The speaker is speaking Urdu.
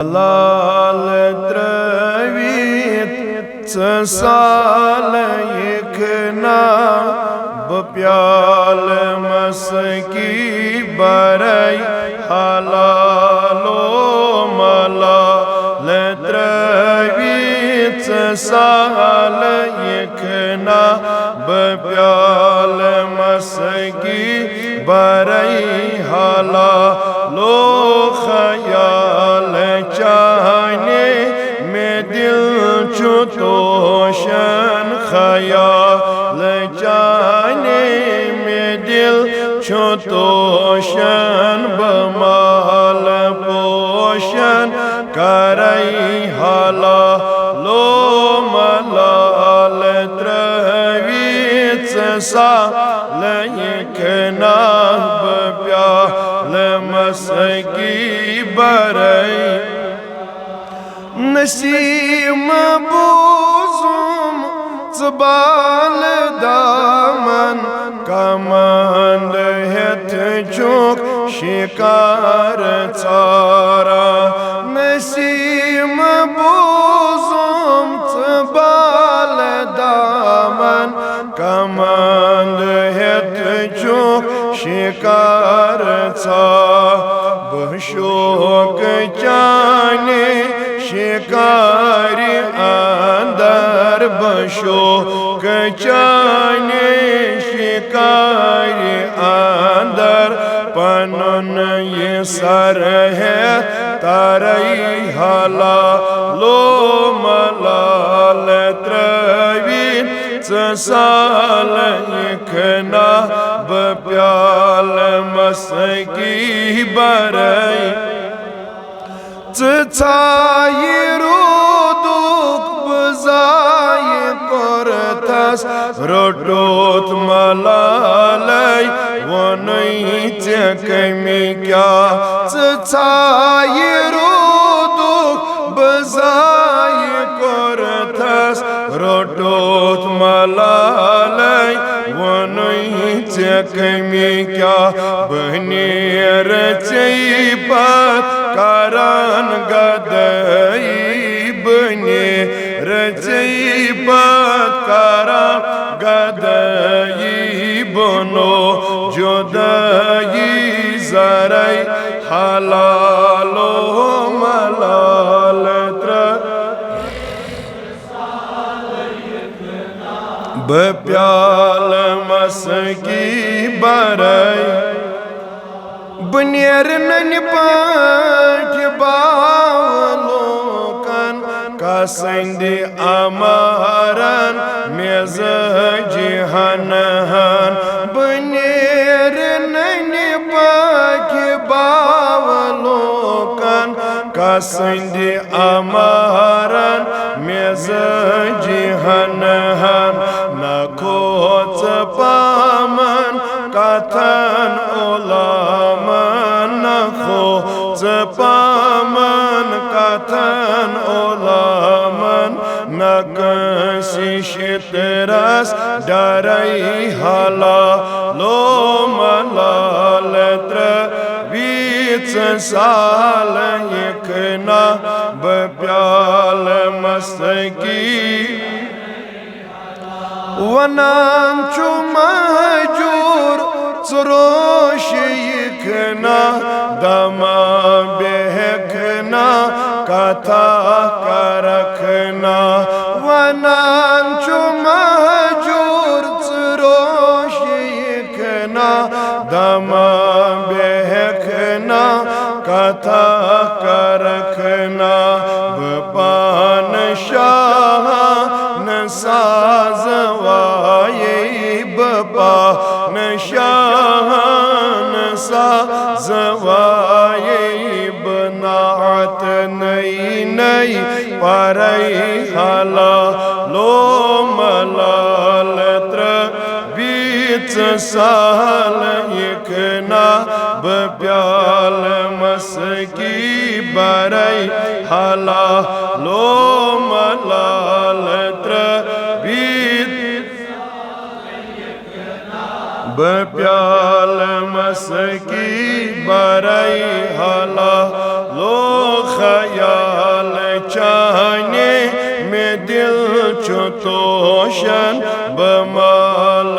لال ترویت سال یکنا بپیال مسکی برائی حلالو ملال ترویت سال یکنا بپیال مسکی برائی حلالو خیال چاہنے میں دل چھوٹوشن خیال چاہنے میں دل چھوٹوشن بمال پوشن کرائی حلالو ملال ترویت سال یکنا بپیال مسکی برائی نسیم بوزم زبال دامن کمند ہت چوک شکار چارا نسیم بوزم زبال دامن کمند ہت چوک شکار چارا بشوک چانے شکاری اندر بشوک چانے شکاری اندر پنن یہ سر ہے ترائی حلالو ملال ترویت سال یکنا بپیال مسکی برائی چائی رودوک بزائی کرتس روٹوت ملالی ونئی چکمی کیا چائی رودوک بزائی کرتس روٹوت ملالی ونئی چکمی کیا بہنیر چیپت کران گدائی بنی رچیبت کران گدائی بنو جدائی زرائی حلالو ملال بپیال مسکی برائی بنیر نن پاٹ باولوکن کسند امارن مزاج ہنہن بنیر نن پاٹ باولوکن کسند امارن مزاج ہنہن نکوچ پامن کتن علامن نکوچ پامن کتن علامن نکسی شترس ڈرائی حلالو ملال ترویت سال یکنا بپیال مسکی ونام چو مہجور چروش یکنا دما بہکنا کتھا کرکنا ونام چو مہجور چروش یکنا دما بہکنا کتھا کرکنا بپان شاہان سازوائی بپان شاہان سازوائی بناعت نئی نئی پرائی حلالو ملال ترویت سال یکنا بپیال مسکی برائی حلالو ملال ترویت بپیال مسکی برائی حلالو خیال چانے میں دل چھو توشن بمال